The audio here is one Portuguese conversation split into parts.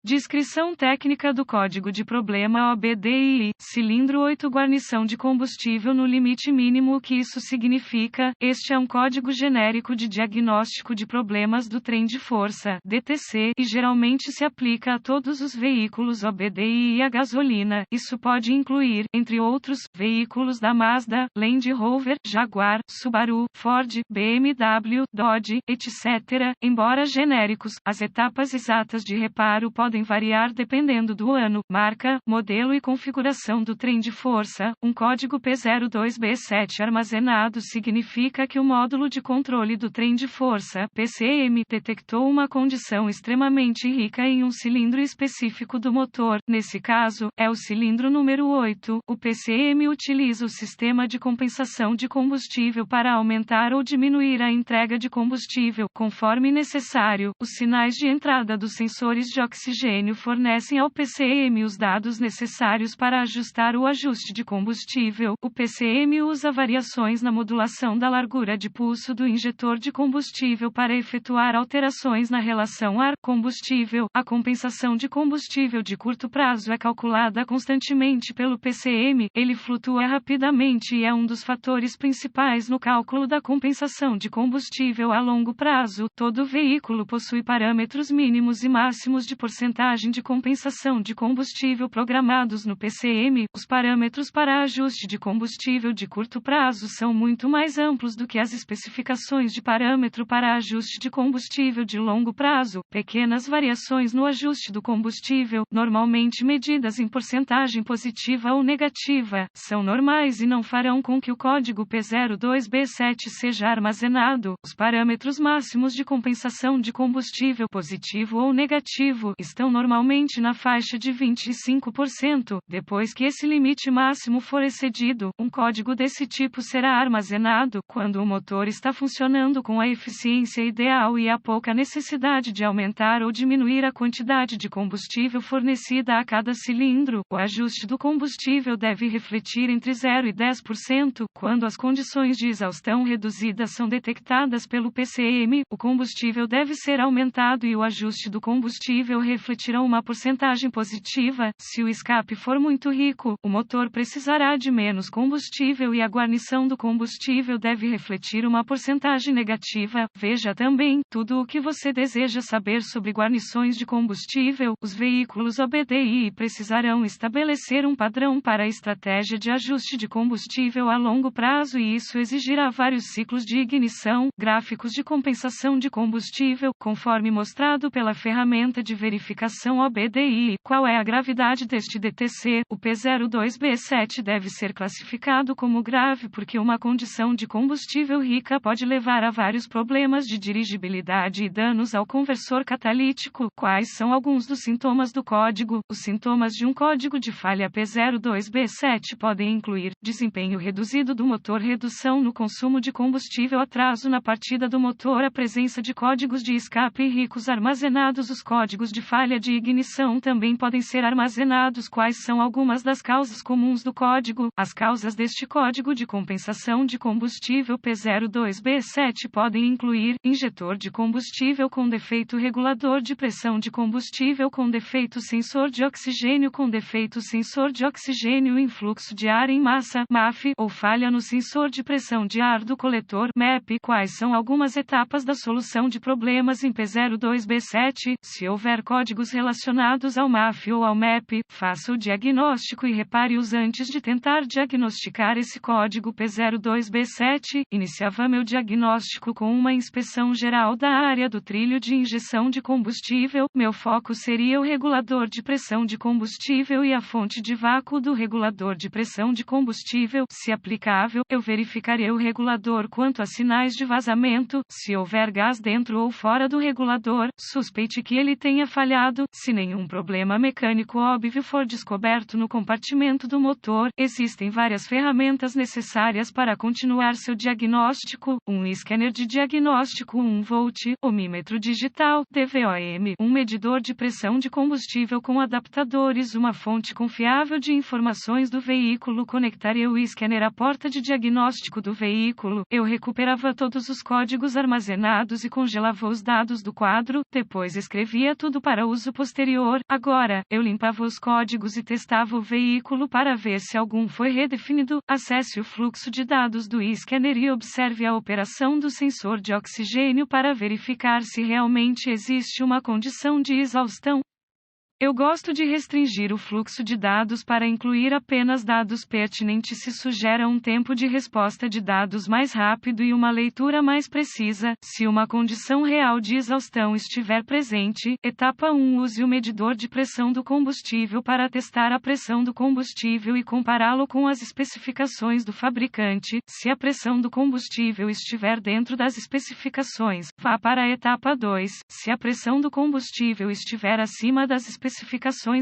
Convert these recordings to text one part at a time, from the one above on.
Descrição técnica do código de problema OBDII, cilindro 8 guarnição de combustível no limite mínimo. O que isso significa? Este é um código genérico de diagnóstico de problemas do trem de força, DTC, e geralmente se aplica a todos os veículos OBDII a gasolina. Isso pode incluir, entre outros, veículos da Mazda, Land Rover, Jaguar, Subaru, Ford, BMW, Dodge, etc. Embora genéricos, as etapas exatas de reparo podem variar dependendo do ano, marca, modelo e configuração do trem de força. Um código P02B7 armazenado significa que o módulo de controle do trem de força, PCM, detectou uma condição extremamente rica em um cilindro específico do motor. Nesse caso, é o cilindro número 8. O PCM utiliza o sistema de compensação de combustível para aumentar ou diminuir a entrega de combustível, conforme necessário. Os sinais de entrada dos sensores de oxigênio fornecem ao PCM os dados necessários para ajustar o ajuste de combustível. O PCM usa variações na modulação da largura de pulso do injetor de combustível para efetuar alterações na relação ar-combustível. A compensação de combustível de curto prazo é calculada constantemente pelo PCM. Ele flutua rapidamente e é um dos fatores principais no cálculo da compensação de combustível a longo prazo. Todo veículo possui parâmetros mínimos e máximos de porcentagem de compensação de combustível programados no PCM. Os parâmetros para ajuste de combustível de curto prazo são muito mais amplos do que as especificações de parâmetro para ajuste de combustível de longo prazo. Pequenas variações no ajuste do combustível, normalmente medidas em porcentagem positiva ou negativa, são normais e não farão com que o código P02B7 seja armazenado. Os parâmetros máximos de compensação de combustível positivo ou negativo estão normalmente na faixa de 25%. Depois que esse limite máximo for excedido, um código desse tipo será armazenado quando o motor está funcionando com a eficiência ideal e há pouca necessidade de aumentar ou diminuir a quantidade de combustível fornecida a cada cilindro. O ajuste do combustível deve refletir entre 0 e 10%. Quando as condições de exaustão reduzidas são detectadas pelo PCM, o combustível deve ser aumentado e o ajuste do combustível refletirá uma porcentagem positiva. Se o escape for muito rico, o motor precisará de menos combustível e a guarnição do combustível deve refletir uma porcentagem negativa. Veja também tudo o que você deseja saber sobre guarnições de combustível. Os veículos OBDII precisarão estabelecer um padrão para a estratégia de ajuste de combustível a longo prazo e isso exigirá vários ciclos de ignição, gráficos de compensação de combustível, conforme mostrado pela ferramenta de verificação OBDII. Qual é a gravidade deste DTC? O P02B7 deve ser classificado como grave porque uma condição de combustível rica pode levar a vários problemas de dirigibilidade e danos ao conversor catalítico. Quais são alguns dos sintomas do código? Os sintomas de um código de falha P02B7 podem incluir desempenho reduzido do motor, redução no consumo de combustível, atraso na partida do motor, a presença de códigos de escape ricos armazenados. Os códigos de falha de ignição também podem ser armazenados. Quais são algumas das causas comuns do código? As causas deste código de compensação de combustível P02B7 podem incluir injetor de combustível com defeito, regulador de pressão de combustível com defeito, sensor de oxigênio com defeito, sensor de oxigênio, influxo de ar em massa, MAF, ou falha no sensor de pressão de ar do coletor, MEP. Quais são algumas etapas da solução de problemas em P02B7? Se houver códigos relacionados ao MAF ou ao MEP, faça o diagnóstico e repare-os antes de tentar diagnosticar esse código P02B7. Iniciava meu diagnóstico com uma inspeção geral da área do trilho de injeção de combustível. Meu foco seria o regulador de pressão de combustível e a fonte de vácuo do regulador de pressão de combustível. Se aplicável, eu verificarei o regulador quanto a sinais de vazamento. Se houver gás dentro ou fora do regulador, suspeite que ele tenha falhado. Se nenhum problema mecânico óbvio for descoberto no compartimento do motor, existem várias ferramentas necessárias para continuar seu diagnóstico: um scanner de diagnóstico 1 volt, ohmímetro digital, DVOM, um medidor de pressão de combustível com adaptadores, uma fonte confiável de informações do veículo. Conectaria o scanner à porta de diagnóstico do veículo. Eu recuperava todos os códigos armazenados e congelava os dados do quadro, depois escrevia tudo para o uso posterior. Agora, eu limpava os códigos e testava o veículo para ver se algum foi redefinido. Acesse o fluxo de dados do scanner e observe a operação do sensor de oxigênio para verificar se realmente existe uma condição de exaustão. Eu gosto de restringir o fluxo de dados para incluir apenas dados pertinentes se sugera um tempo de resposta de dados mais rápido e uma leitura mais precisa. Se uma condição real de exaustão estiver presente, etapa 1, use o medidor de pressão do combustível para testar a pressão do combustível e compará-lo com as especificações do fabricante. Se a pressão do combustível estiver dentro das especificações, vá para a etapa 2. Se a pressão do combustível estiver acima das especificações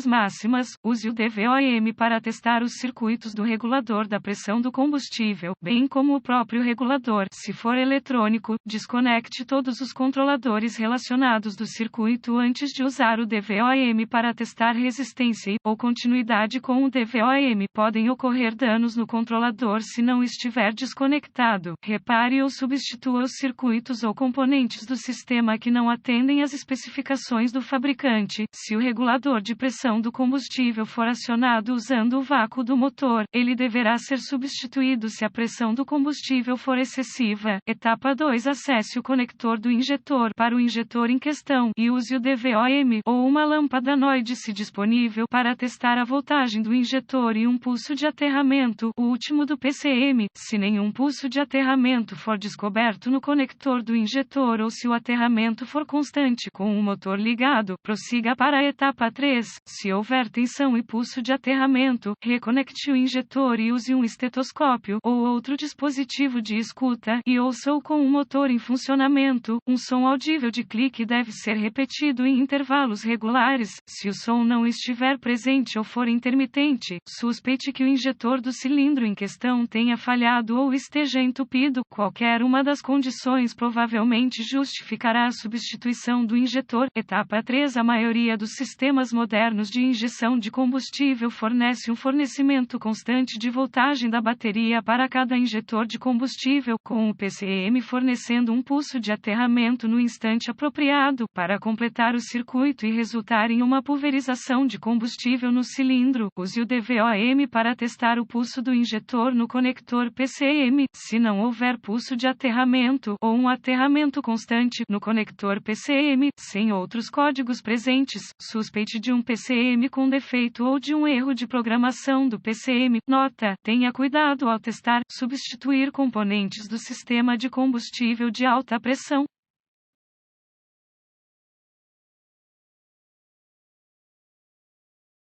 máximas, use o DVOM para testar os circuitos do regulador da pressão do combustível, bem como o próprio regulador. Se for eletrônico, desconecte todos os controladores relacionados do circuito antes de usar o DVOM para testar resistência ou continuidade com o DVOM. Podem ocorrer danos no controlador se não estiver desconectado. Repare ou substitua os circuitos ou componentes do sistema que não atendem às especificações do fabricante. Se o regulador de pressão do combustível for acionado usando o vácuo do motor, ele deverá ser substituído se a pressão do combustível for excessiva. Etapa 2. Acesse o conector do injetor para o injetor em questão e use o DVOM ou uma lâmpada NOID se disponível para testar a voltagem do injetor e um pulso de aterramento, o último do PCM. Se nenhum pulso de aterramento for descoberto no conector do injetor ou se o aterramento for constante com o motor ligado, prossiga para a etapa 3. Se houver tensão e pulso de aterramento, reconecte o injetor e use um estetoscópio ou outro dispositivo de escuta e ouça-o com o motor em funcionamento. Um som audível de clique deve ser repetido em intervalos regulares. Se o som não estiver presente ou for intermitente, suspeite que o injetor do cilindro em questão tenha falhado ou esteja entupido. Qualquer uma das condições provavelmente justificará a substituição do injetor. Etapa 3. A maioria dos sistemas modernos de injeção de combustível fornece um fornecimento constante de voltagem da bateria para cada injetor de combustível, com o PCM fornecendo um pulso de aterramento no instante apropriado para completar o circuito e resultar em uma pulverização de combustível no cilindro. Use o DVOM para testar o pulso do injetor no conector PCM. Se não houver pulso de aterramento ou um aterramento constante no conector PCM, sem outros códigos presentes, suspeite de um PCM com defeito ou de um erro de programação do PCM. Nota: tenha cuidado ao testar, substituir componentes do sistema de combustível de alta pressão.